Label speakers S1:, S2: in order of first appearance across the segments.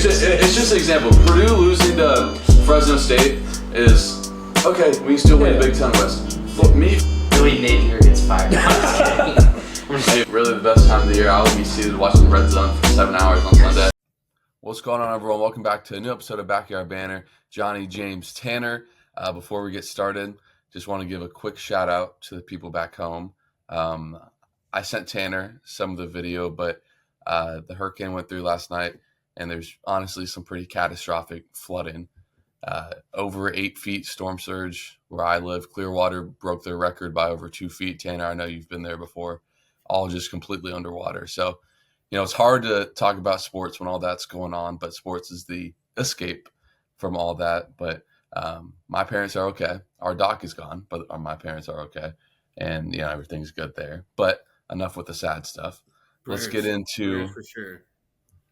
S1: just an example. Purdue losing to Fresno State is okay. We can still win the Big Ten West. But me,
S2: Billy Napier gets fired. I'm just kidding.
S1: hey, really the best time of the year. I will be seated watching the Red Zone for 7 hours on Sunday. What's going on, everyone? Welcome back to a new episode of Backyard Banter. Johnny, James, Tanner. Before we get started, just want to give a quick shout out to the people back home. I sent Tanner some of the video, but the hurricane went through last night, and there's honestly some pretty catastrophic flooding. Over 8 feet storm surge where I live. Clearwater broke their record by over 2 feet. Tanner, I know you've been there before. All just completely underwater. So, it's hard to talk about sports when all that's going on, but sports is the escape from all that. But my parents are okay. Our doc is gone, but my parents are okay. And, everything's good there. But enough with the sad stuff. Let's get into
S3: for sure.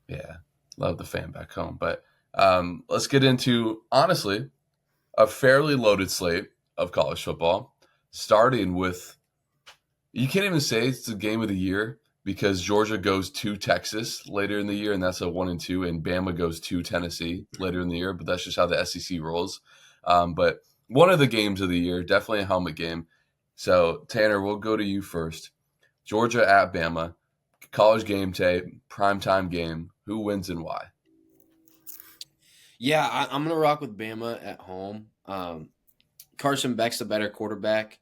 S1: Yeah, love the fan back home. But let's get into, honestly, a fairly loaded slate of college football, starting with, you can't even say it's the game of the year because Georgia goes to Texas later in the year, and that's a 1-2, and Bama goes to Tennessee later in the year, but that's just how the SEC rolls. But one of the games of the year, definitely a helmet game. So, Tanner, we'll go to you first. Georgia at Bama, college game tape, primetime game. Who wins and why?
S4: Yeah, I'm going to rock with Bama at home. Carson Beck's the better quarterback.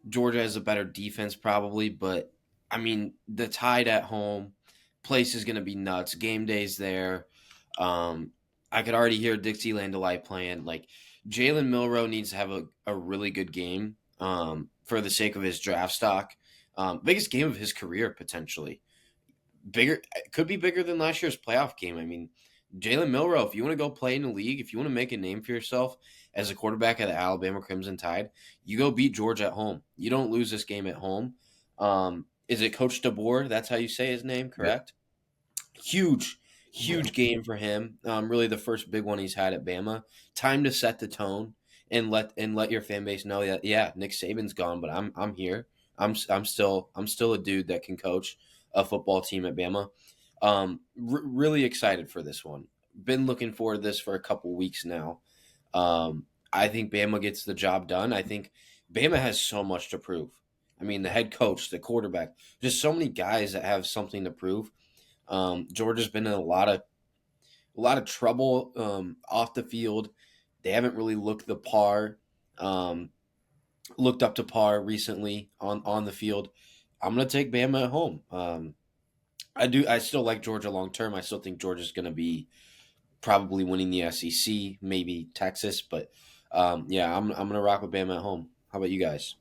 S4: Georgia has a better defense probably, but, the Tide at home, place is going to be nuts. Game day's there. I could already hear Dixieland Delight playing. Like, Jalen Milroe needs to have a really good game for the sake of his draft stock. Biggest game of his career, potentially. Could be bigger than last year's playoff game. Jalen Milroe, if you want to go play in the league, if you want to make a name for yourself as a quarterback of the Alabama Crimson Tide, you go beat Georgia at home. You don't lose this game at home. Is it Coach DeBoer? That's how you say his name, correct? Yeah. Huge game for him. Really the first big one he's had at Bama. Time to set the tone and let your fan base know that Nick Saban's gone, but I'm here. I'm still a dude that can coach a football team at Bama. Really excited for this one. Been looking forward to this for a couple weeks now. I think Bama gets the job done. I think Bama has so much to prove. The head coach, the quarterback, just so many guys that have something to prove. Georgia's been in a lot of trouble off the field. They haven't really looked up to par recently on the field. I'm gonna take Bama at home. I still like Georgia long term. I still think Georgia's gonna be probably winning the SEC, maybe Texas, but I'm gonna rock with Bama at home. How about you guys?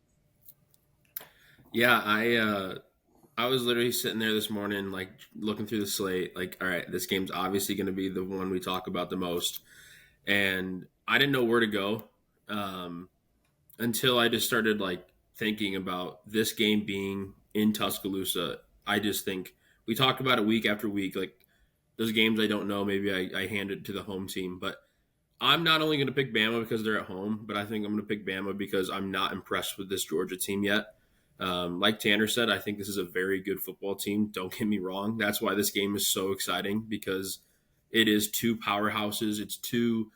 S3: Yeah, I was literally sitting there this morning, like looking through the slate, like, all right, this game's obviously going to be the one we talk about the most, and I didn't know where to go until I just started like thinking about this game being in Tuscaloosa. I just think we talk about it week after week, like those games I don't know, maybe I hand it to the home team, but I'm not only going to pick Bama because they're at home, but I think I'm going to pick Bama because I'm not impressed with this Georgia team yet. Like Tanner said, I think this is a very good football team. Don't get me wrong. That's why this game is so exciting because it is two powerhouses. It's two,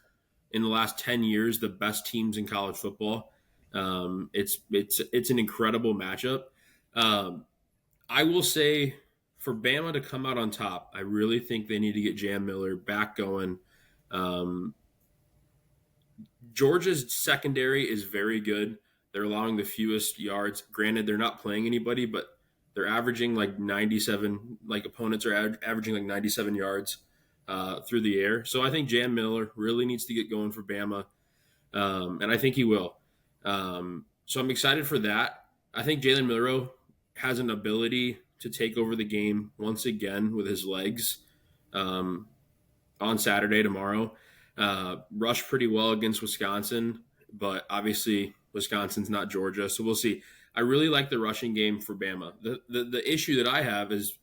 S3: in the last 10 years, the best teams in college football. It's an incredible matchup. I will say for Bama to come out on top, I really think they need to get Jam Miller back going. Georgia's secondary is very good. They're allowing the fewest yards. Granted, they're not playing anybody, but they're averaging like 97. Like opponents are averaging like 97 yards through the air. So I think Jam Miller really needs to get going for Bama, and I think he will. So I'm excited for that. I think Jalen Milroe has an ability to take over the game once again with his legs on Saturday tomorrow. Rushed pretty well against Wisconsin, but obviously Wisconsin's not Georgia, so we'll see. I really like the rushing game for Bama. The issue that I have is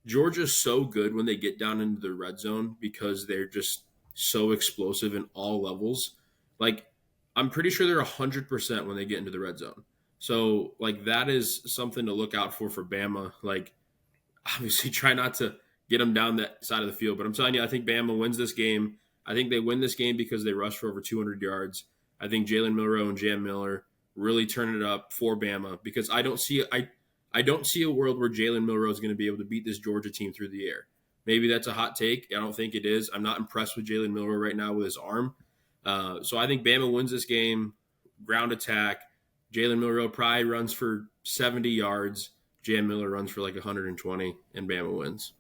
S3: Georgia's so good when they get down into the red zone because they're just so explosive in all levels. Like, I'm pretty sure they're 100% when they get into the red zone. So, like, that is something to look out for Bama. Like, obviously try not to get them down that side of the field. But I'm telling you, I think Bama wins this game. I think they win this game because they rush for over 200 yards. I think Jalen Milroe and Jam Miller really turn it up for Bama because I don't see a world where Jalen Milroe is going to be able to beat this Georgia team through the air. Maybe that's a hot take. I don't think it is. I'm not impressed with Jalen Milroe right now with his arm. So I think Bama wins this game. Ground attack. Jalen Milroe probably runs for 70 yards. Jam Miller runs for like 120, and Bama wins.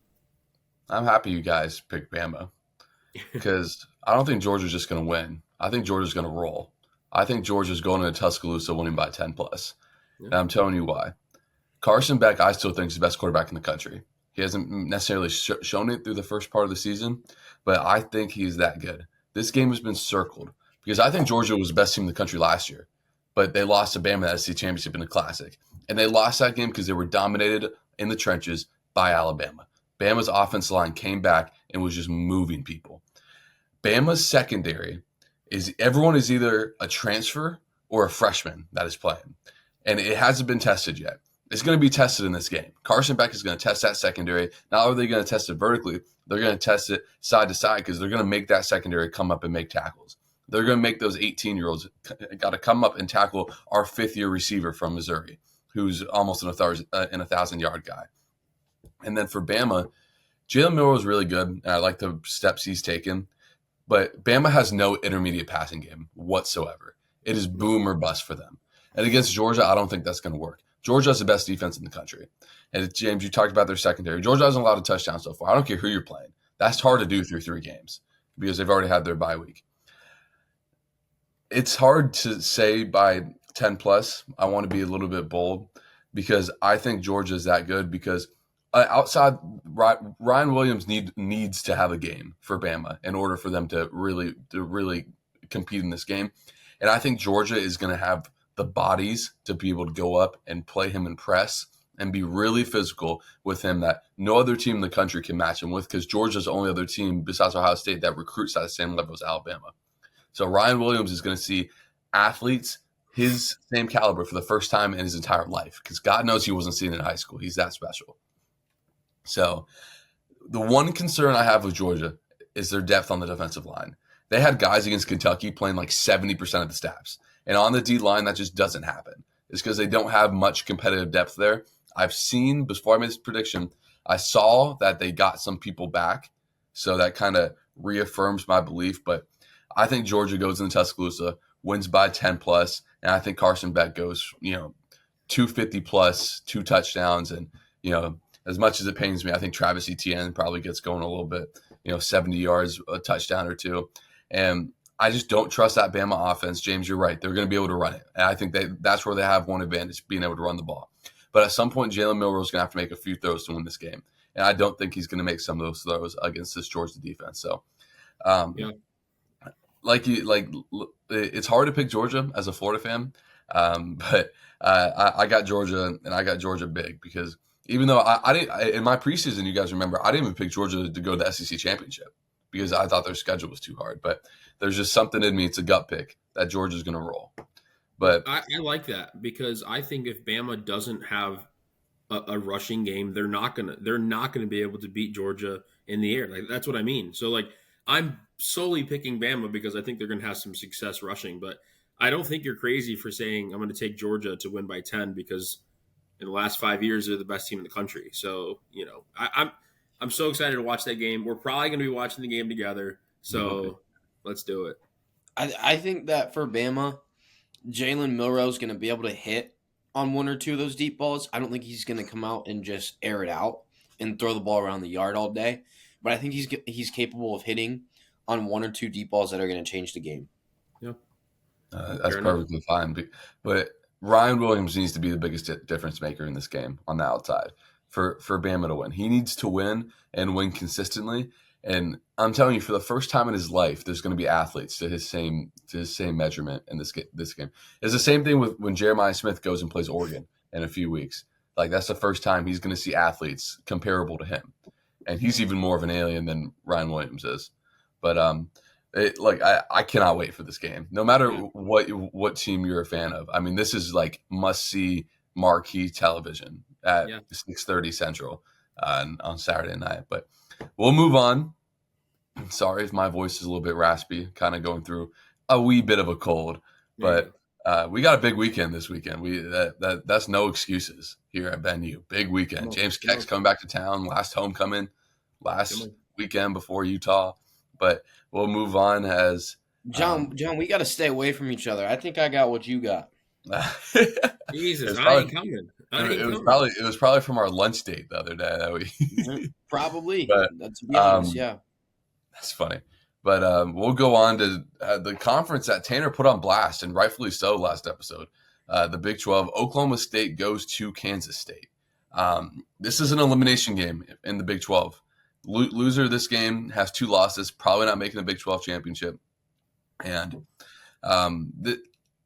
S1: I'm happy you guys picked Bama because I don't think Georgia's just going to win. I think Georgia's going to roll. I think Georgia's going into Tuscaloosa winning by 10 plus.
S3: Yeah.
S1: And I'm telling you why. Carson Beck, I still think is the best quarterback in the country. He hasn't necessarily shown it through the first part of the season, but I think he's that good. This game has been circled because I think Georgia was the best team in the country last year, but they lost to Bama in the SEC championship in the Classic. And they lost that game because they were dominated in the trenches by Alabama. Bama's offensive line came back and was just moving people. Bama's secondary everyone is either a transfer or a freshman that is playing, and it hasn't been tested yet. It's going to be tested in this game. Carson Beck is going to test that secondary. Not only are they going to test it vertically, they're going to test it side to side because they're going to make that secondary come up and make tackles. They're going to make those 18-year-olds got to come up and tackle our fifth-year receiver from Missouri, who's almost an 1,000-yard guy. And then for Bama, Jalen Milroe is really good, and I like the steps he's taken. But Bama has no intermediate passing game whatsoever. It is boom or bust for them. And against Georgia, I don't think that's going to work. Georgia has the best defense in the country. And James, you talked about their secondary. Georgia hasn't allowed a touchdown so far. I don't care who you're playing. That's hard to do through 3 games because they've already had their bye week. It's hard to say by 10 plus. I want to be a little bit bold because I think Georgia is that good because outside Ryan Williams needs to have a game for Bama in order for them to really compete in this game. And I think Georgia is going to have the bodies to be able to go up and play him in press and be really physical with him that no other team in the country can match him with because Georgia's the only other team besides Ohio State that recruits at the same level as Alabama. So Ryan Williams is going to see athletes his same caliber for the first time in his entire life because God knows he wasn't seen in high school. He's that special. So the one concern I have with Georgia is their depth on the defensive line. They had guys against Kentucky playing like 70% of the snaps. And on the D line, that just doesn't happen. It's because they don't have much competitive depth there. I've seen, before I made this prediction, I saw that they got some people back. So that kind of reaffirms my belief. But I think Georgia goes into Tuscaloosa, wins by 10 plus, and I think Carson Beck goes, 250 plus, 2 touchdowns. And, as much as it pains me, I think Travis Etienne probably gets going a little bit, 70 yards, a touchdown or 2. And I just don't trust that Bama offense. James, you're right. They're going to be able to run it. And I think that's where they have one advantage, being able to run the ball. But at some point, Jalen Milroe is going to have to make a few throws to win this game. And I don't think he's going to make some of those throws against this Georgia defense. So, it's hard to pick Georgia as a Florida fan. But I got Georgia, and I got Georgia big because even though I didn't in my preseason, you guys remember, I didn't even pick Georgia to go to the SEC championship because I thought their schedule was too hard. But there's just something in me. It's a gut pick that Georgia's going to roll. But
S3: I like that because I think if Bama doesn't have a rushing game, they're not gonna be able to beat Georgia in the air. Like that's what I mean. So I'm solely picking Bama because I think they're gonna have some success rushing. But I don't think you're crazy for saying I'm going to take Georgia to win by 10 because in the last 5 years they're the best team in the country. So I'm so excited to watch that game. We're probably going to be watching the game together. So let's do it.
S4: I think that for Bama, Jalen Milroe is going to be able to hit on 1 or 2 of those deep balls. I don't think he's going to come out and just air it out and throw the ball around the yard all day. But I think he's capable of hitting on 1 or 2 deep balls that are going to change the game.
S3: Yeah,
S1: that's perfectly fine. But Ryan Williams needs to be the biggest difference maker in this game on the outside for Bama to win. He needs to win and win consistently. And I'm telling you, for the first time in his life, there's going to be athletes to his same measurement in this game. It's the same thing with when Jeremiah Smith goes and plays Oregon in a few weeks. Like that's the first time he's going to see athletes comparable to him, and he's even more of an alien than Ryan Williams is. But I cannot wait for this game. No matter what team you're a fan of, I mean, this is like must see marquee television at 6:30 Central. on Saturday night. But we'll move on. Sorry if my voice is a little bit raspy, kind of going through a wee bit of a cold, but we got a big weekend this weekend. That's no excuses here at Venue. Big weekend. James Keck's coming back to town. Last homecoming, last weekend before Utah. But we'll move on as
S4: John, we got to stay away from each other. I think I got what you got.
S3: Jesus, I ain't coming.
S1: It was probably from our lunch date the other day that we
S4: probably.
S1: But,
S4: to be honest, yeah.
S1: That's funny. But we'll go on to the conference that Tanner put on blast, and rightfully so last episode. The Big 12, Oklahoma State goes to Kansas State. This is an elimination game in the Big 12. Loser of this game has 2 losses, probably not making the Big 12 championship. And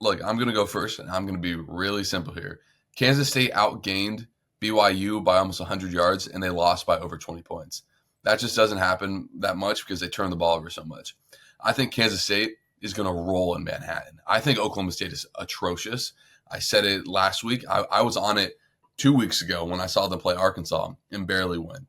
S1: look, I'm going to go first, and I'm going to be really simple here. Kansas State outgained BYU by almost 100 yards, and they lost by over 20 points. That just doesn't happen that much because they turn the ball over so much. I think Kansas State is going to roll in Manhattan. I think Oklahoma State is atrocious. I said it last week. I was on it 2 weeks ago when I saw them play Arkansas and barely win.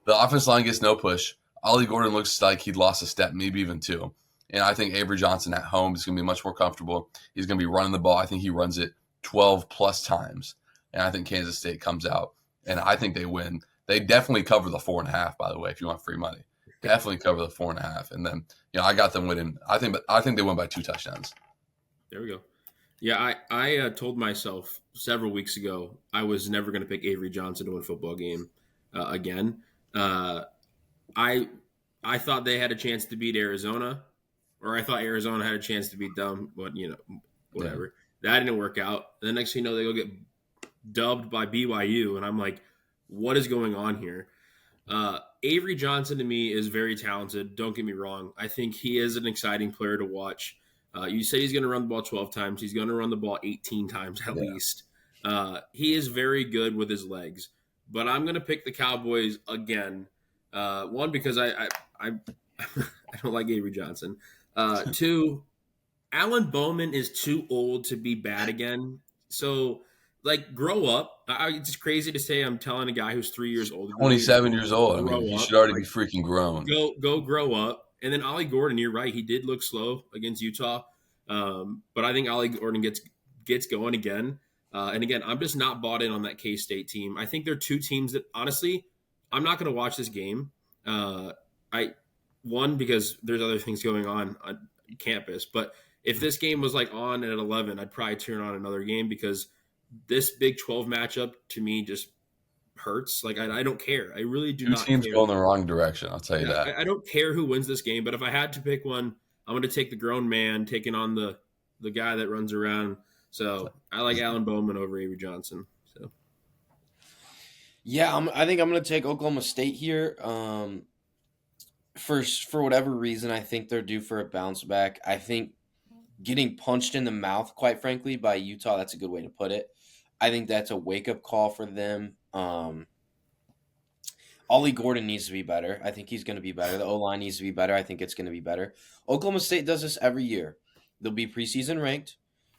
S1: The offense line gets no push. Ollie Gordon looks like he'd lost a step, maybe even 2. And I think Avery Johnson at home is going to be much more comfortable. He's going to be running the ball. I think he runs it 12-plus times. And I think Kansas State comes out, and I think they win. They definitely cover the 4.5, by the way, if you want free money. Definitely cover the 4.5. And then, I got them winning. I think they win by 2 touchdowns. There
S3: we go. Yeah, I told myself several weeks ago I was never going to pick Avery Johnson to win a football game again. I thought they had a chance to beat Arizona, or I thought Arizona had a chance to beat them, but, whatever. Yeah. That didn't work out. The next thing you know, they go get dubbed by BYU, and I'm like, what is going on here? Avery Johnson to me is very talented. Don't get me wrong. I think he is an exciting player to watch. You say he's going to run the ball 12 times. He's going to run the ball 18 times at least. He is very good with his legs. But I'm going to pick the Cowboys again. One, because I don't like Avery Johnson. 2, Alan Bowman is too old to be bad again. So, grow up. It's crazy to say I'm telling a guy who's 3 years old.
S1: 27 years old. I mean, you should already be freaking grown.
S3: Go grow up. And then Ollie Gordon, you're right. He did look slow against Utah. But I think Ollie Gordon gets going again. And again, I'm just not bought in on that K-State team. I think they're 2 teams that, honestly, I'm not going to watch this game. One, because there's other things going on campus. But if this game was on at 11, I'd probably turn on another game because this Big 12 matchup to me just hurts. I don't care. I really do not care.
S1: 2 teams go in the wrong direction. I'll tell you that.
S3: I don't care who wins this game, but if I had to pick one, I'm going to take the grown man taking on the guy that runs around. So I like Alan Bowman over Avery Johnson. So
S4: yeah, I think I'm going to take Oklahoma State here. For whatever reason, I think they're due for a bounce back. I think getting punched in the mouth, quite frankly, by Utah, that's a good way to put it. I think that's a wake-up call for them. Ollie Gordon needs to be better. I think he's going to be better. The O-line needs to be better. I think it's going to be better. Oklahoma State does this every year. They'll be preseason ranked.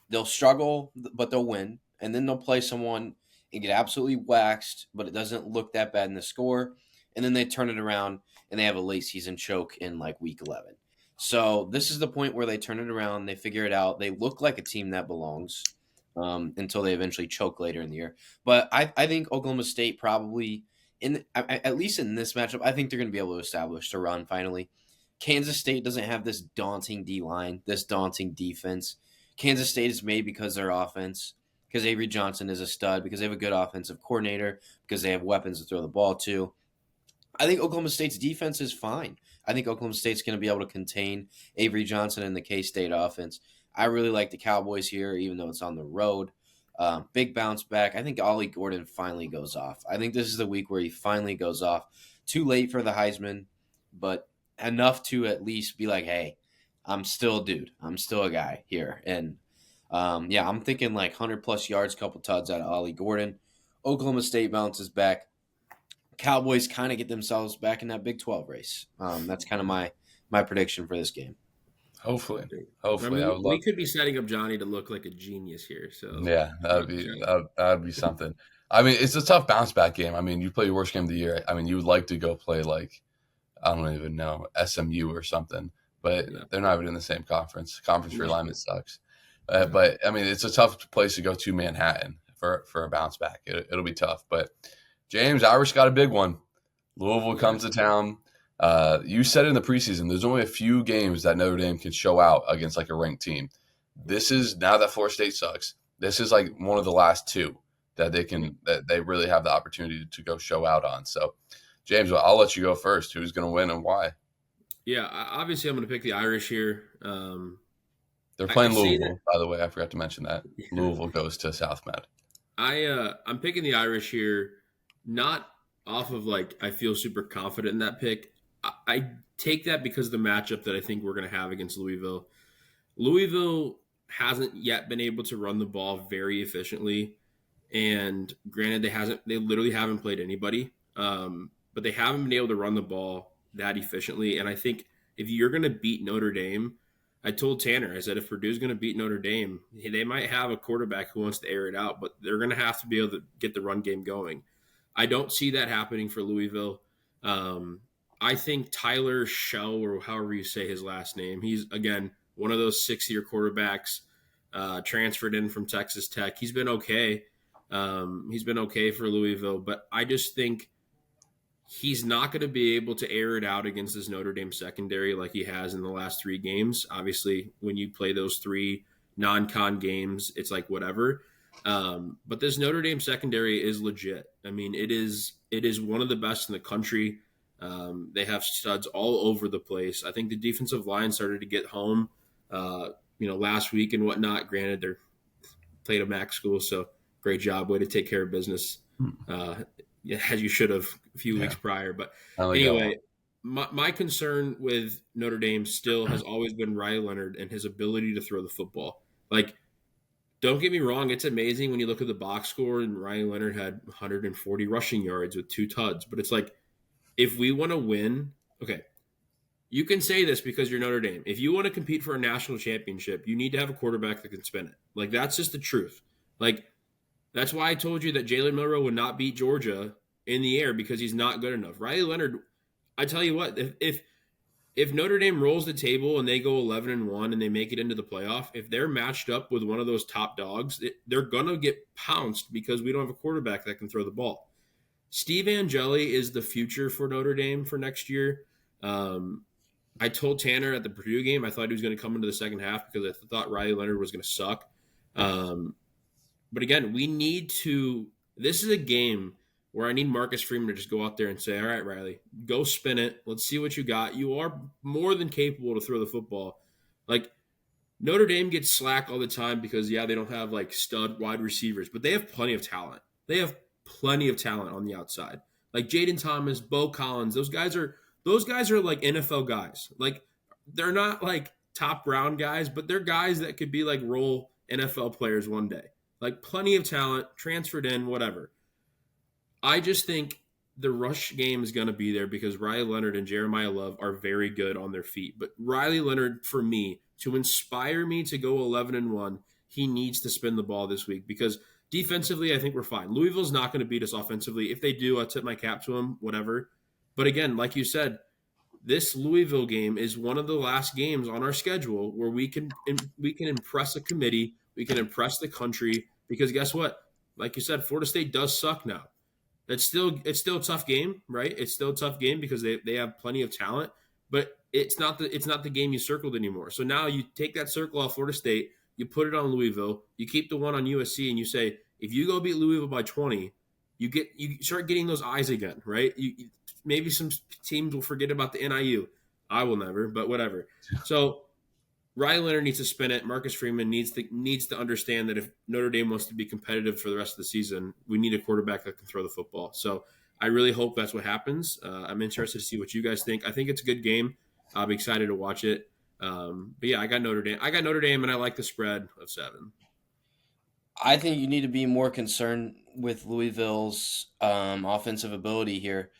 S4: They'll struggle, but they'll win. And then they'll play someone and get absolutely waxed, but it doesn't look that bad in the score. And then they turn it around, and they have a late-season choke in week 11. So this is the point where they turn it around. They figure it out. They look like a team that belongs until they eventually choke later in the year. But I think Oklahoma State probably, at least in this matchup, I think they're going to be able to establish the run finally. Kansas State doesn't have this daunting D-line, this daunting defense. Kansas State is made because their offense, because Avery Johnson is a stud, because they have a good offensive coordinator, because they have weapons to throw the ball to. I think Oklahoma State's defense is fine. I think Oklahoma State's going to be able to contain Avery Johnson and the K-State offense. I really like the Cowboys here, even though it's on the road. Big bounce back. I think Ollie Gordon finally goes off. I think this is the week where he finally goes off. Too late for the Heisman, but enough to at least be like, hey, I'm still a dude. I'm still a guy here. And, I'm thinking 100-plus yards, couple tuds out of Ollie Gordon. Oklahoma State bounces back. Cowboys kind of get themselves back in that Big 12 race. That's kind of my prediction for this game.
S1: Hopefully.
S3: We could be setting up Johnny to look like a genius here. So
S1: yeah, that would be something. I mean, it's a tough bounce back game. I mean, you play your worst game of the year. I mean, you would like to go play like, I don't even know, SMU or something, but
S3: Yeah.
S1: they're not even in the same conference. Conference
S3: No.
S1: realignment sucks.
S3: Yeah.
S1: But I mean, it's a tough place to go to Manhattan for a bounce back. It'll be tough. But James, Irish got a big one. Louisville comes to town. You said in the preseason, there's only a few games that Notre Dame can show out against like a ranked team. This is, now that Florida State sucks, this is like one of the last two that they really have the opportunity to go show out on. So, James, I'll let you go first. Who's going to win and why?
S3: Yeah, obviously I'm going to pick the Irish here.
S1: They're
S3: I
S1: playing
S3: say
S1: Louisville, by the way. I forgot to mention that. Louisville goes to South Med.
S3: I'm picking the Irish here, not off of like I feel super confident in that pick. I take that because of the matchup that I think we're going to have against Louisville. Louisville hasn't yet been able to run the ball very efficiently, and granted, they literally haven't played anybody, but they haven't been able to run the ball that efficiently. And I think if you're going to beat Notre Dame, I told Tanner, I said, if Purdue's going to beat Notre Dame, they might have a quarterback who wants to air it out, but they're going to have to be able to get the run game going. I don't see that happening for Louisville. I think Tyler Shell, or however you say his last name, he's, again, one of those 6-year quarterbacks transferred in from Texas Tech. He's been okay. He's been okay for Louisville, but I just think he's not going to be able to air it out against this Notre Dame secondary like he has in the last 3 games. Obviously, when you play those 3 non-con games, it's like whatever. But this Notre Dame secondary is legit. I mean, it is one of the best in the country. They have studs all over the place. I think the defensive line started to get home, last week and whatnot. Granted, they're played a MAC school, so great job. Way to take care of business. As you should have a few weeks prior. But anyway, my concern with Notre Dame still has always been Riley Leonard and his ability to throw the football. Like, don't get me wrong, it's amazing when you look at the box score and Riley Leonard had 140 rushing yards with 2 tuds. But it's like, if we want to win, okay, you can say this because you're Notre Dame. If you want to compete for a national championship, you need to have a quarterback that can spin it. Like, that's just the truth. Like, that's why I told you that Jalen Milroe would not beat Georgia in the air because he's not good enough. Riley Leonard, I tell you what, if Notre Dame rolls the table and they go 11-1 and they make it into the playoff, if they're matched up with one of those top dogs, they're going to get pounced because we don't have a quarterback that can throw the ball. Steve Angeli is the future for Notre Dame for next year. I told Tanner at the Purdue game I thought he was going to come into the second half because I thought Riley Leonard was going to suck. But again, we need to – this is a game where I need Marcus Freeman to just go out there and say, all right, Riley, go spin it. Let's see what you got. You are more than capable to throw the football. Like, Notre Dame gets slack all the time because, yeah, they don't have, like, stud wide receivers, but they have plenty of talent. They have plenty of talent on the outside. Like Jaden Thomas, Bo Collins, those guys are like NFL guys. Like, they're not, like, top round guys, but they're guys that could be, like, role NFL players one day. Like, plenty of talent, transferred in, whatever. I just think the rush game is going to be there because Riley Leonard and Jeremiah Love are very good on their feet. But Riley Leonard, for me, to inspire me to go 11-1, he needs to spin the ball this week because defensively, I think we're fine. Louisville's not going to beat us offensively. If they do, I'll tip my cap to them, whatever. But again, like you said, this Louisville game is one of the last games on our schedule where we can impress a committee, we can impress the country, because guess what? Like you said, Florida State does suck now. It's still a tough game, right? It's still a tough game because they have plenty of talent, but it's not the game you circled anymore. So now you take that circle off Florida State, you put it on Louisville, you keep the one on USC, and you say, if you go beat Louisville by 20, you start getting those eyes again, right? Maybe some teams will forget about the NIU. I will never, but whatever. So Riley Leonard needs to spin it. Marcus Freeman needs to understand that if Notre Dame wants to be competitive for the rest of the season, we need a quarterback that can throw the football. So I really hope that's what happens. I'm interested to see what you guys think. I think it's a good game. I'll be excited to watch it. But yeah, I got Notre Dame, and I like the spread of 7.
S4: I think you need to be more concerned with Louisville's offensive ability here.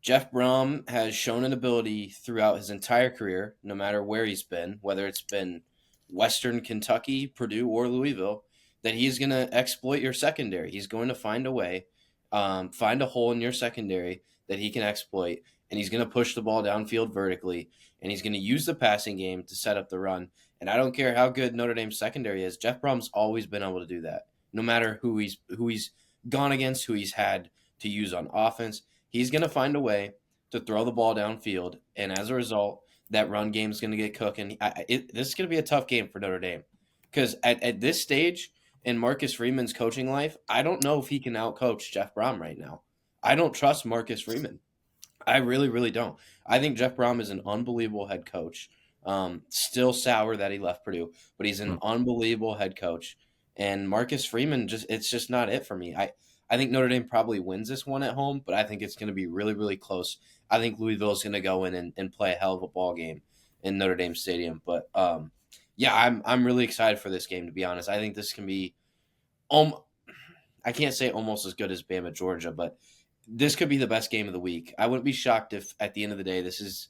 S4: Jeff Brom has shown an ability throughout his entire career, no matter where he's been, whether it's been Western Kentucky, Purdue, or Louisville, that he's going to exploit your secondary. He's going to find a way find a hole in your secondary that he can exploit, and he's going to push the ball downfield vertically, and he's going to use the passing game to set up the run. And I don't care how good Notre Dame's secondary is. Jeff Brom's always been able to do that, no matter who he's gone against, who he's had to use on offense. He's going to find a way to throw the ball downfield, and as a result, that run game is going to get cooking. This is going to be a tough game for Notre Dame because at this stage in Marcus Freeman's coaching life, I don't know if he can outcoach Jeff Brom right now. I don't trust Marcus Freeman. I really, really don't. I think Jeff Brom is an unbelievable head coach. Still sour that he left Purdue, but he's an unbelievable head coach. And Marcus Freeman, it's just not it for me. I think Notre Dame probably wins this one at home, but I think it's going to be really, really close. I think Louisville is going to go in and play a hell of a ball game in Notre Dame Stadium. But yeah, I'm really excited for this game, to be honest. I think this can be, I can't say almost as good as Bama Georgia, but this could be the best game of the week. I wouldn't be shocked if at the end of the day this is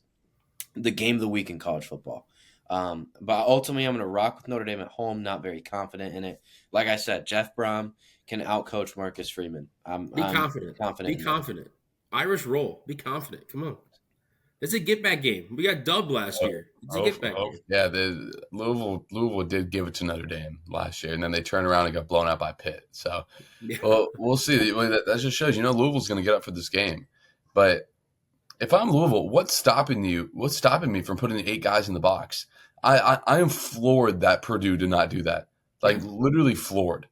S4: the game of the week in college football. But ultimately, I'm going to rock with Notre Dame at home. Not very confident in it. Like I said, Jeff Brom can outcoach Marcus Freeman.
S3: Be confident. Be confident. Irish roll. Be confident. Come on. It's a get-back game. We got dubbed last year. It's a get-back game.
S1: Yeah, Louisville did give it to Notre Dame last year, and then they turned around and got blown out by Pitt. So, well, we'll see. That just shows, Louisville's going to get up for this game. But if I'm Louisville, what's stopping me from putting 8 guys in the box? I am floored that Purdue did not do that. Like, literally floored.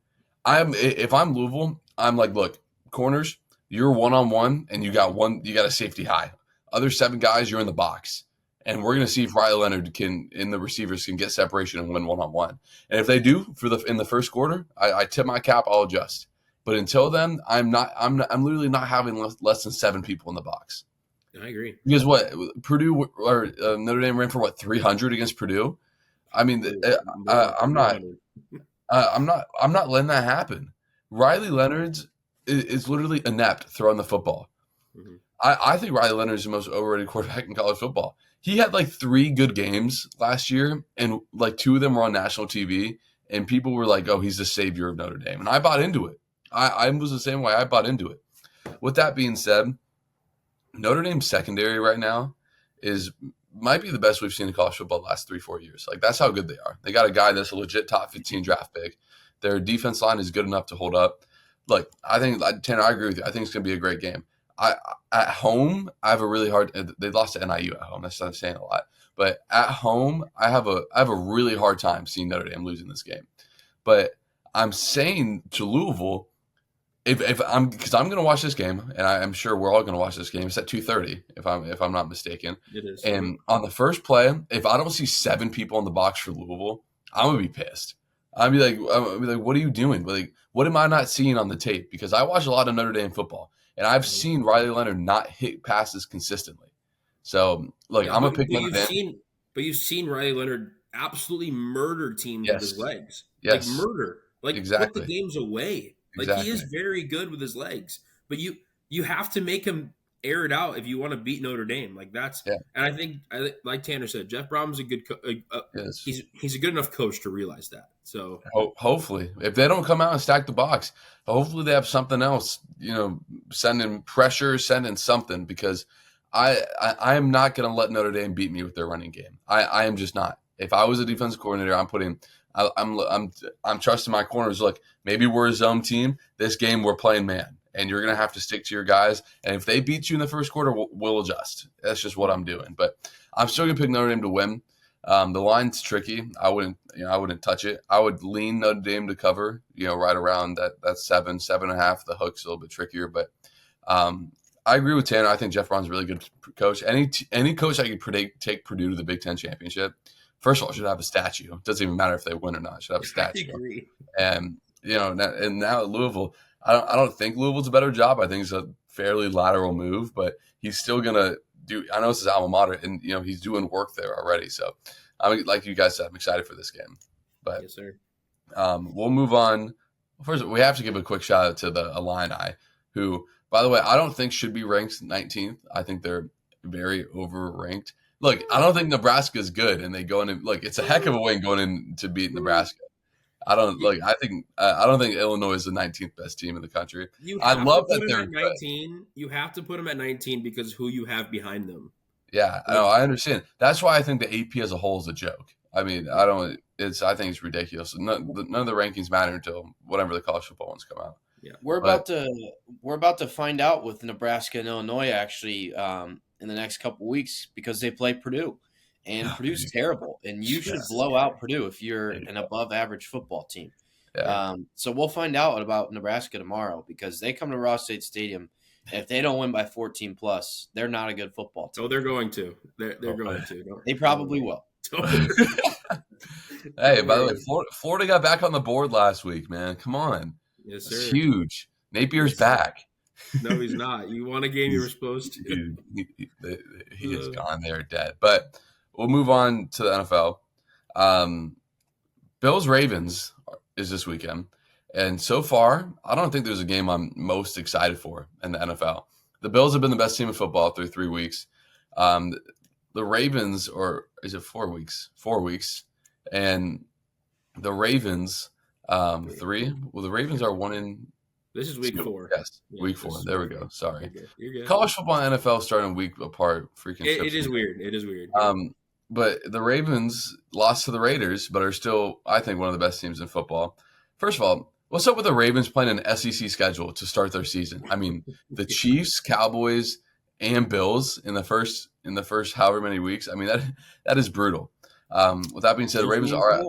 S1: If I'm Louisville, I'm like, look, corners, you're one-on-one, and you got a safety high. Other 7 guys, you're in the box. And we're going to see if Riley Leonard and the receivers can get separation and win one-on-one. And if they do in the first quarter, I tip my cap, I'll adjust. But until then, I'm literally not having less than 7 people in the box.
S3: I agree.
S1: Because what Purdue or Notre Dame ran for 300 against Purdue. I mean, I'm not letting that happen. Riley Leonard is literally inept throwing the football. Mm-hmm. I think Riley Leonard is the most overrated quarterback in college football. He had 3 good games last year, and 2 of them were on national TV, and people were like, "Oh, he's the savior of Notre Dame," and I bought into it. I was the same way. I bought into it. With that being said, Notre Dame's secondary right now might be the best we've seen in college football the last 3-4 years. That's how good they are. They got a guy that's a legit top 15 draft pick. Their defense line is good enough to hold up. Look, I think, Tanner, I agree with you. I think it's going to be a great game. At home, I have a really hard. They lost to NIU at home. That's not saying a lot. But at home, I have a really hard time seeing Notre Dame losing this game. But I'm saying to Louisville, because I'm going to watch this game, and I'm sure we're all going to watch this game. It's at 2:30, if I'm not mistaken.
S3: It is.
S1: And on the first play, if I don't see 7 people in the box for Louisville, I'm gonna be pissed. I'll be like, what are you doing? What am I not seeing on the tape? Because I watch a lot of Notre Dame football, and I've seen Riley Leonard not hit passes consistently. So, I'm gonna pick Notre Dame.
S3: But you've seen Riley Leonard absolutely murder teams with his legs.
S1: Yes.
S3: Murder.
S1: Exactly.
S3: Put the games away.
S1: Exactly.
S3: He is very good with his legs. But you have to make him air it out if you want to beat Notre Dame. And I think, like Tanner said, Jeff Brom's a good
S1: yes.
S3: He's a good enough coach to realize that. So
S1: hopefully, if they don't come out and stack the box, hopefully they have something else. Sending pressure, sending something, because I am not going to let Notre Dame beat me with their running game. I am just not. If I was a defensive coordinator, I'm trusting my corners. Look, maybe we're a zone team. This game we're playing man, and you're going to have to stick to your guys. And if they beat you in the first quarter, we'll adjust. That's just what I'm doing. But I'm still going to pick Notre Dame to win. The line's tricky. I wouldn't touch it. I would lean Notre Dame to cover. Right around that 7.5. The hook's a little bit trickier, but I agree with Tanner. I think Jeff Brown's a really good coach. Any coach I could take Purdue to the Big Ten championship, first of all, should have a statue. It doesn't even matter if they win or not. Should have a statue.
S3: I agree.
S1: And now at Louisville, I don't think Louisville's a better job. I think it's a fairly lateral move, but he's still gonna do. I know it's his alma mater, and he's doing work there already. So, like you guys said, I'm excited for this game. But
S3: yes, sir.
S1: We'll move on. First, we have to give a quick shout out to the Illini, who, by the way, I don't think should be ranked 19th. I think they're very overranked. Look, I don't think Nebraska is good, and they go in. Look, it's a heck of a win going in to beat Nebraska. I don't like. I don't think Illinois is the 19th best team in the country.
S3: You
S1: I
S3: have to
S1: love that
S3: put him
S1: they're
S3: at
S1: good.
S3: 19. You have to put him at 19 because who you have behind them.
S1: Yeah,
S3: Like,
S1: I understand. That's why I think the AP as a whole is a joke. I mean, I don't. It's. I think it's ridiculous. None of the rankings matter until whatever the college football ones come out.
S3: yeah.
S4: We're
S1: But
S4: about to find out with Nebraska and Illinois actually in the next couple weeks because they play Purdue, and Purdue's terrible, and you should blow out Purdue if you're an above average football team.
S1: yeah,
S4: So we'll find out about Nebraska tomorrow because they come to Ross State Stadium, and if they don't win by 14 plus, they're not a good football team.
S3: Oh, they're going to. They're going to.
S4: They probably will.
S1: hey, by the way, Florida got back on the board last week, man. Come on,
S3: Yes, sir.
S1: it's huge. Napier's
S3: Yes, sir.
S1: back.
S3: No, he's not. You won a game you were supposed to.
S1: Dude, he is gone. They're dead. But we'll move on to the NFL. Bills Ravens is this weekend, and so far, I don't think there's a game I'm most excited for in the NFL. The Bills have been the best team in football through 3 weeks. The Ravens, or is it 4 weeks? 4 weeks, and the Ravens 3. Well, the Ravens are 1
S3: This is week 4.
S1: Yes,
S3: Yeah,
S1: week 4. There we go. Sorry.
S3: You're good.
S1: College football and NFL starting a week apart. Freaking.
S3: It is weird. It is weird.
S1: But the Ravens lost to the Raiders, but are still, I think, one of the best teams in football. First of all, what's up with the Ravens playing an SEC schedule to start their season? I mean, the Chiefs, Cowboys, and Bills in the first however many weeks. I mean, that is brutal. With that being said, the Ravens are.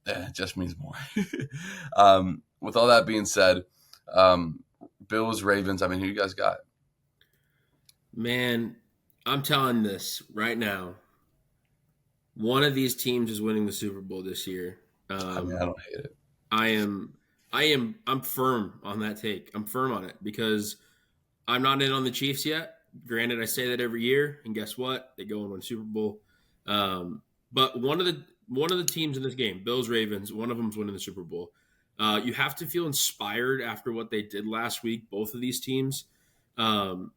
S1: It just means more. With all that being said, Bills, Ravens. I mean, who you guys got?
S3: Man, I'm telling this right now. One of these teams is winning the Super Bowl this year.
S1: I mean, I don't hate it.
S3: I'm firm on that take. I'm firm on it because I'm not in on the Chiefs yet. Granted, I say that every year, and guess what? They go and win Super Bowl. But one of the teams in this game, Bills Ravens, one of them's winning the Super Bowl. You have to feel inspired after what they did last week. Both of these teams, the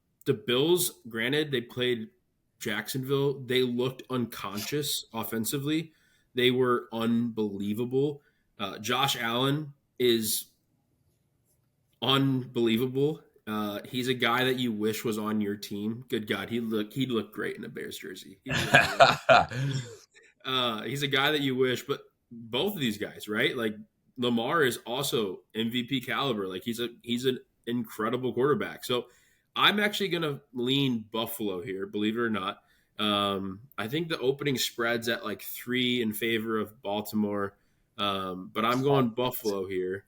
S3: Bills, granted, they played Jacksonville. They looked unconscious offensively. They were unbelievable. Josh Allen is unbelievable. He's a guy that you wish was on your team. Good God, he'd look great in a Bears jersey. He's a guy that you wish, but both of these guys, right? Like Lamar is also MVP caliber. Like he's an incredible quarterback. So I'm actually going to lean Buffalo here, believe it or not. I think the opening spread's at like 3 in favor of Baltimore, but I'm going Buffalo here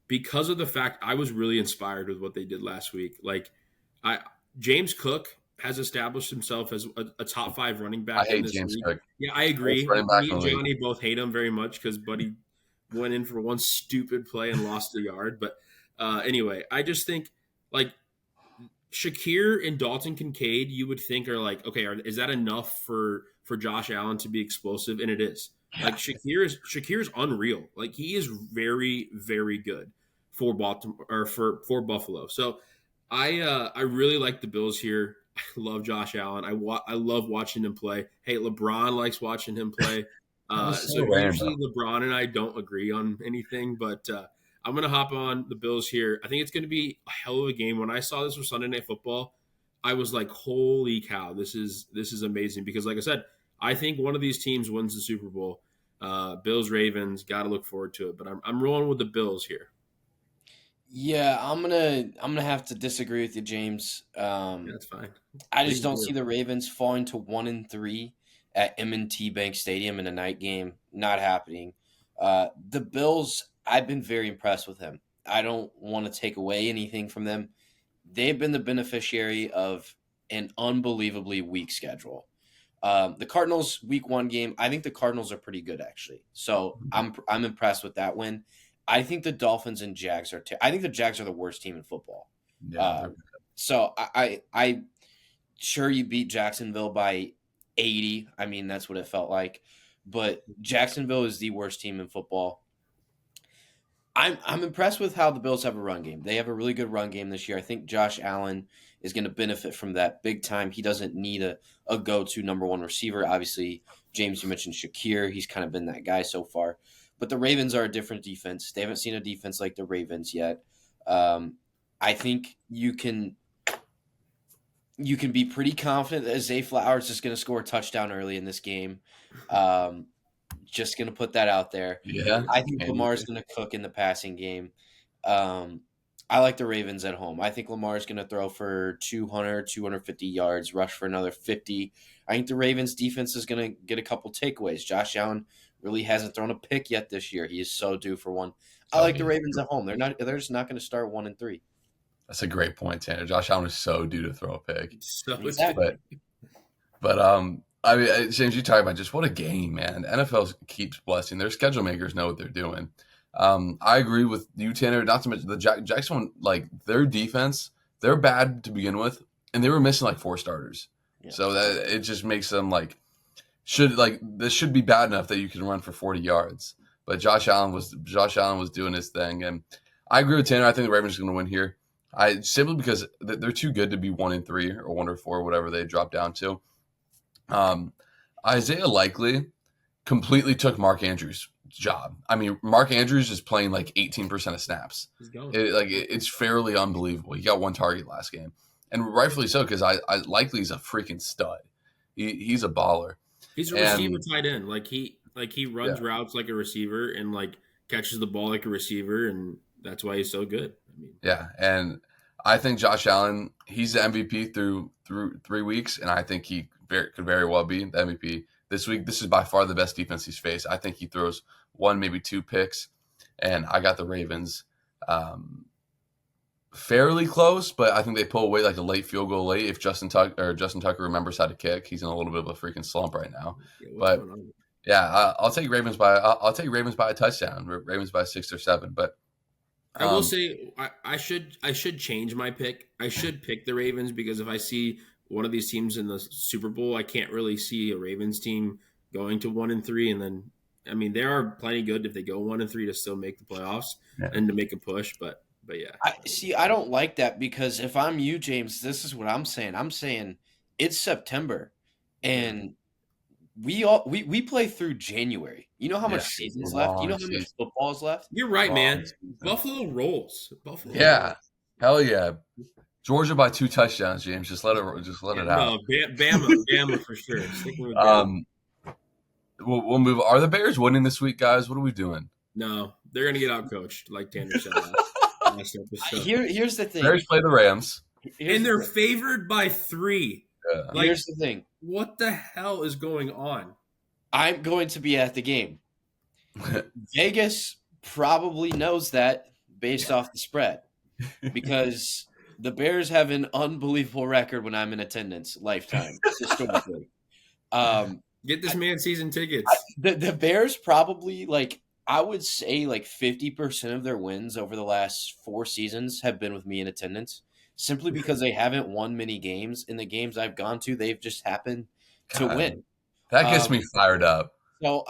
S3: because of the fact I was really inspired with what they did last week. Like, James Cook has established himself as a top 5 running back.
S1: I hate James Cook.
S3: Yeah, I agree. Me and Johnny both hate him very much because Buddy went in for one stupid play and lost a yard. But anyway, I just think like Shakir and Dalton Kincaid, you would think are like, okay, is that enough for Josh Allen to be explosive? And it is. Like Shakir is unreal. Like he is very, very good for Baltimore or for Buffalo. So I really like the Bills here. I love Josh Allen. I love watching him play. Hey, LeBron likes watching him play. So usually LeBron and I don't agree on anything, but I'm going to hop on the Bills here. I think it's going to be a hell of a game. When I saw this was Sunday Night Football, I was like, holy cow, this is amazing. Because like I said, I think one of these teams wins the Super Bowl. Bills, Ravens, got to look forward to it. But I'm rolling with the Bills here.
S4: Yeah, I'm gonna have to disagree with you, James.
S3: That's fine.
S4: I just don't see the Ravens falling to 1-3 at M&T Bank Stadium in a night game. Not happening. The Bills, I've been very impressed with them. I don't want to take away anything from them. They've been the beneficiary of an unbelievably weak schedule. The Cardinals week 1 game, I think the Cardinals are pretty good actually. So I'm impressed with that win. I think the Dolphins and Jags are I think the Jags are the worst team in football. Yeah, so I sure you beat Jacksonville by 80. I mean, that's what it felt like. But Jacksonville is the worst team in football. I'm impressed with how the Bills have a run game. They have a really good run game this year. I think Josh Allen is going to benefit from that big time. He doesn't need a go-to number 1 receiver. Obviously, James, you mentioned Shakir. He's kind of been that guy so far. But the Ravens are a different defense. They haven't seen a defense like the Ravens yet. I think you can be pretty confident that Zay Flowers is going to score a touchdown early in this game. Just going to put that out there.
S1: Yeah.
S4: I think Lamar's going to cook in the passing game. I like the Ravens at home. I think Lamar's going to throw for 200, 250 yards, rush for another 50. I think the Ravens defense is going to get a couple takeaways. Josh Allen really hasn't thrown a pick yet this year. He is so due for one. I like the Ravens at home. They're just not going to start 1-3.
S1: That's a great point, Tanner. Josh Allen is so due to throw a pick.
S3: So
S4: Exactly.
S1: But I mean, James, you talk about just what a game, man. NFL keeps blessing. Their schedule makers know what they're doing. I agree with you, Tanner. Not to mention the Jackson, like their defense, they're bad to begin with, and they were missing like 4 starters.
S4: Yeah.
S1: So that it just makes them this should be bad enough that you can run for 40 yards. But Josh Allen was doing his thing, and I agree with Tanner. I think the Ravens are going to win here. Simply because they're too good to be 1-3 or 1-4, whatever they drop down to. Isaiah Likely completely took Mark Andrews' job. I mean, Mark Andrews is playing like 18% of snaps.
S3: He's going.
S1: It's fairly unbelievable. He got 1 target last game, and rightfully so because I Likely's a freaking stud. He's a baller.
S3: He's a receiver tight end. Like he runs routes like a receiver and like catches the ball like a receiver, and that's why he's so good. I mean,
S1: yeah, and I think Josh Allen, he's the MVP through 3 weeks, and I think he could very well be the MVP this week. This is by far the best defense he's faced. I think he throws 1, maybe 2 picks, and I got the Ravens fairly close, but I think they pull away like a late field goal late if Justin Tucker remembers how to kick. He's in a little bit of a freaking slump right now. But yeah, I'll take Ravens by a touchdown. Ravens by 6 or 7, but
S3: I will say I should change my pick. I should pick the Ravens because if I see one of these teams in the Super Bowl, I can't really see a Ravens team going to 1-3, and then I mean they are plenty good if they go 1-3 to still make the playoffs and to make a push. But yeah,
S4: I don't like that because if I'm you, James, this is what I'm saying. I'm saying it's September, and we play through January. You know how much season's left? You know how much football is left?
S3: You're right, man. Buffalo rolls. Buffalo.
S1: Yeah.
S3: Rolls.
S1: Hell yeah. Georgia by 2 touchdowns, James. Just let it out.
S3: No, Bama for sure. Sticking with Bama.
S1: We'll move. Are the Bears winning this week, guys? What are we doing?
S3: No, they're gonna get out coached, like Tanner said last episode.
S4: Here's the thing.
S1: Bears play the Rams.
S3: And they're favored by 3.
S1: Yeah.
S3: Like,
S4: here's the thing.
S3: What the hell is going on?
S4: I'm going to be at the game. Vegas probably knows that based off the spread because the Bears have an unbelievable record when I'm in attendance, lifetime, historically.
S3: Get this man season tickets.
S4: The Bears probably, like, I would say like 50% of their wins over the last 4 seasons have been with me in attendance, simply because they haven't won many games. In the games I've gone to, they've just happened to win.
S1: That gets me fired up.
S4: So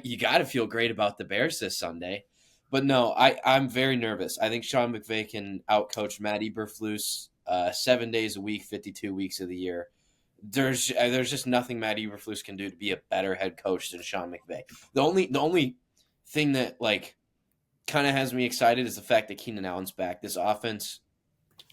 S4: you got to feel great about the Bears this Sunday. But no, I'm very nervous. I think Sean McVay can outcoach Matt Eberflus 7 days a week, 52 weeks of the year. There's just nothing Matt Eberflus can do to be a better head coach than Sean McVay. The only thing that like kind of has me excited is the fact that Keenan Allen's back. This offense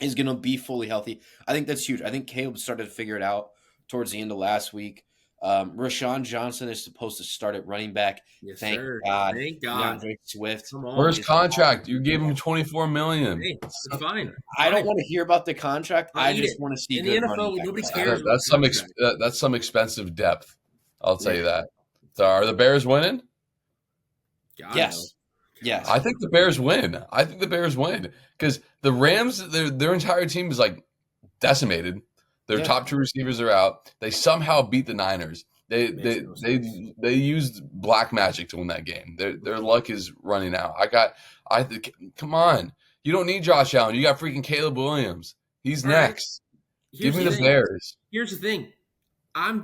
S4: is going to be fully healthy. I think that's huge. I think Caleb started to figure it out towards the end of last week. Rashawn Johnson is supposed to start at running back.
S3: Yes,
S4: Thank
S3: sir.
S4: God.
S3: Thank God.
S4: DeAndre Swift.
S3: Come on.
S1: Where's contract? You gave him $24 million.
S3: Hey, it's fine.
S4: I don't want to hear about the contract. I
S3: Eat
S4: just
S3: it.
S4: want to see
S3: In
S4: good
S3: the NFL,
S4: running back
S3: nobody
S4: play.
S3: cares.
S1: That's some expensive depth. I'll tell you that. So are the Bears winning?
S3: God,
S4: Yes.
S3: no.
S4: Yes.
S1: I think the Bears win. Because the Rams, their entire team is like decimated. Their top 2 receivers are out. They somehow beat the Niners. They used black magic to win that game. Their luck is running out. Come on. You don't need Josh Allen. You got freaking Caleb Williams. He's next. Give me the Bears.
S3: Here's the thing. I'm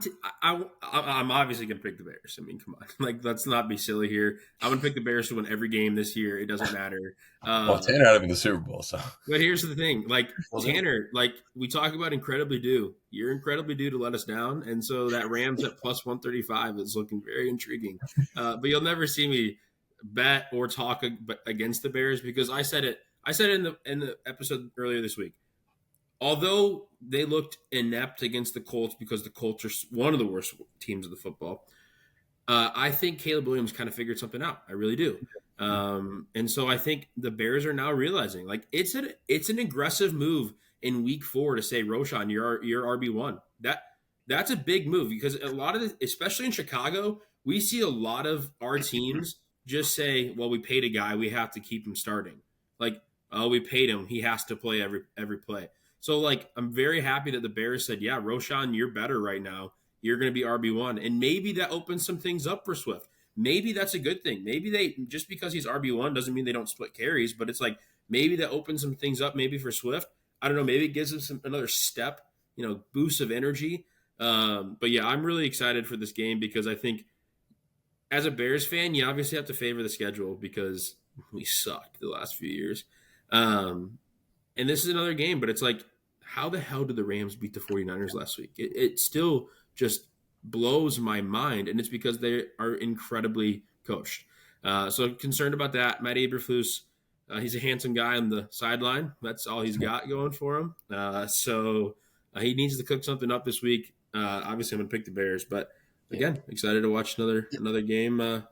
S3: obviously gonna pick the Bears. I mean, come on, like let's not be silly here. I'm gonna pick the Bears to win every game this year. It doesn't matter.
S1: Well, Tanner had him in the Super Bowl, so.
S3: But here's the thing, like Tanner, like we talk about incredibly due. You're incredibly due to let us down, and so that Rams at plus 135 is looking very intriguing. But you'll never see me bet or talk against the Bears because I said it in the episode earlier this week. Although they looked inept against the Colts because the Colts are one of the worst teams of the football, I think Caleb Williams kind of figured something out. I really do. And so I think the Bears are now realizing like it's an aggressive move in week 4 to say, Roshan, you're RB1. That's a big move because a lot of the, especially in Chicago, we see a lot of our teams just say, well, we paid a guy, we have to keep him starting. Like, oh, we paid him, he has to play every play. So like I'm very happy that the Bears said, yeah, Roshan, you're better right now. You're going to be RB1. And maybe that opens some things up for Swift. Maybe that's a good thing. Maybe they, just because he's RB1 doesn't mean they don't split carries, but it's like maybe that opens some things up maybe for Swift. I don't know. Maybe it gives him another step, boost of energy. But yeah, I'm really excited for this game because I think as a Bears fan, you obviously have to favor the schedule because we sucked the last few years. And this is another game, but it's like, how the hell did the Rams beat the 49ers last week? It still just blows my mind, and it's because they are incredibly coached. So concerned about that. Matt Eberflus, he's a handsome guy on the sideline. That's all he's got going for him. So he needs to cook something up this week. Obviously, I'm going to pick the Bears, but again, excited to watch another game of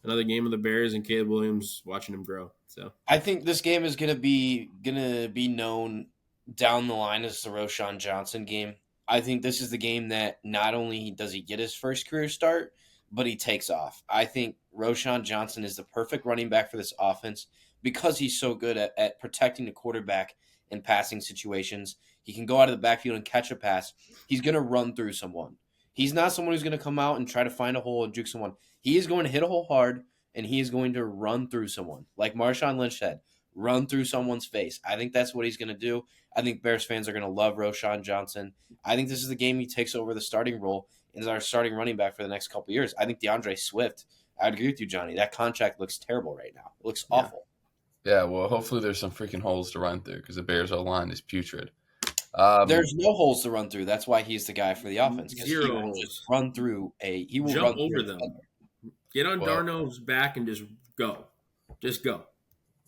S3: the Bears and Caleb Williams, watching him grow. So
S4: I think this game is gonna be known down the line as the Roshan Johnson game. I think this is the game that not only does he get his first career start, but he takes off. I think Roshan Johnson is the perfect running back for this offense because he's so good at protecting the quarterback in passing situations. He can go out of the backfield and catch a pass. He's going to run through someone. He's not someone who's going to come out and try to find a hole and juke someone. He is going to hit a hole hard, and he is going to run through someone. Like Marshawn Lynch said, run through someone's face. I think that's what he's going to do. I think Bears fans are going to love Roshan Johnson. I think this is the game he takes over the starting role and is our starting running back for the next couple of years. I think DeAndre Swift, I'd agree with you, Johnny. That contract looks terrible right now. It looks awful.
S1: Yeah, well, hopefully there's some freaking holes to run through because the Bears' O-line is putrid.
S4: There's no holes to run through. That's why he's the guy for the offense.
S3: Zero holes.
S4: Just run through he will
S3: jump
S4: run
S3: over them. Get on Darnold's back and just go. Just go.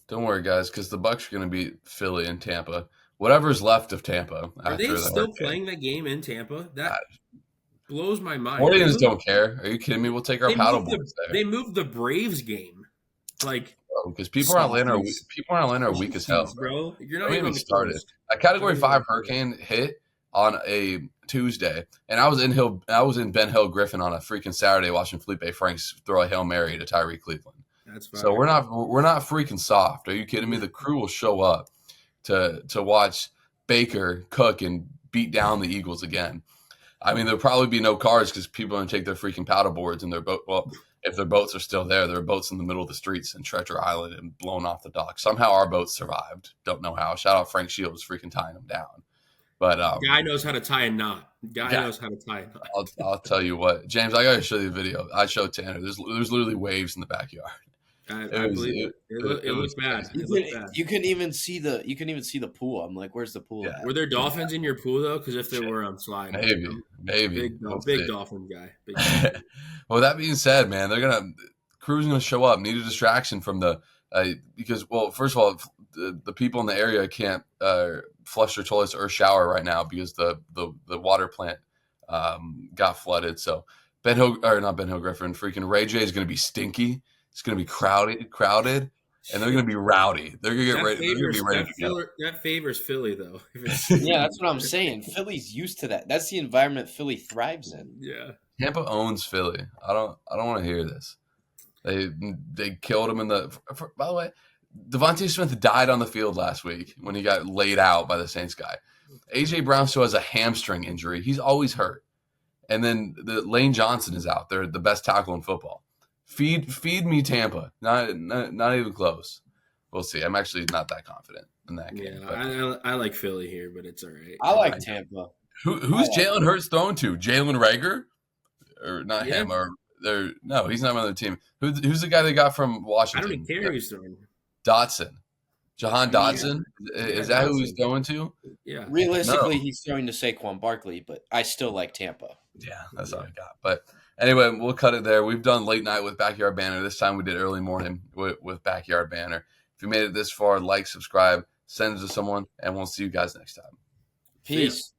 S1: Don't worry, guys, because the Bucs are going to beat Philly and Tampa. Whatever's left of Tampa.
S3: Are they still playing that game in Tampa? That blows my mind.
S1: Floridians don't care. Are you kidding me? We'll take our paddleboards there.
S3: They moved the Braves game. Like,
S1: because people aren't Atlanta are weak as hell,
S3: bro. You're not
S1: even started. A Category 5 hurricane hit on a Tuesday, and I was in Ben Hill Griffin on a freaking Saturday watching Felipe Franks throw a Hail Mary to Tyree Cleveland.
S3: That's fine.
S1: So we're not freaking soft. Are you kidding me? The crew will show up to watch Baker cook and beat down the Eagles again. I mean, there'll probably be no cars because people are going to take their freaking paddle boards and their boat. Well, if their boats are still there, there are boats in the middle of the streets in Treasure Island and blown off the dock. Somehow our boats survived. Don't know how. Shout out Frank Shields freaking tying them down. But
S3: guy knows how to tie a knot.
S1: I'll tell you what, James. I gotta show you a video. I showed Tanner. There's literally waves in the backyard.
S3: I believe it. It looks bad.
S4: You couldn't even see the pool. I'm like, where's the pool?
S1: Yeah.
S3: Were there dolphins in your pool though? Because if there were, I'm sliding.
S1: Maybe.
S3: Big dolphin guy.
S1: Well, that being said, man, crew's gonna show up. Need a distraction from the because, well, first of all, the people in the area can't flush their toilets or shower right now because the water plant got flooded. So not Ben Hill Griffin, freaking Ray J is gonna be stinky. It's going to be crowded, and they're going to be rowdy. They're going to get ready. They're going to be ready to go.
S3: That favors Philly, though.
S4: Yeah, that's what I'm saying. Philly's used to that. That's the environment Philly thrives in.
S3: Yeah,
S1: Tampa owns Philly. I don't want to hear this. They killed him in the. By the way, Devontae Smith died on the field last week when he got laid out by the Saints guy. AJ Brown still has a hamstring injury. He's always hurt. And then Lane Johnson is out. They're the best tackle in football. Feed me Tampa. Not even close. We'll see. I'm actually not that confident in that game.
S3: Yeah, I like Philly here, but it's all right.
S4: I like Tampa.
S1: Who's Jalen Hurts thrown to? Jalen Reagor? Or not him? Or no, he's not on the team. Who's the guy they got from Washington?
S3: I don't even care who's throwing.
S1: Dotson. Jahan Dotson? Yeah. Is that who he's throwing to?
S4: Yeah. Realistically, he's throwing to Saquon Barkley, but I still like Tampa.
S1: Yeah, that's all I got. But Anyway, we'll cut it there. We've done late night with Backyard Banner. This time we did early morning with Backyard Banner. If you made it this far, like, subscribe, send it to someone, and we'll see you guys next time.
S4: Peace.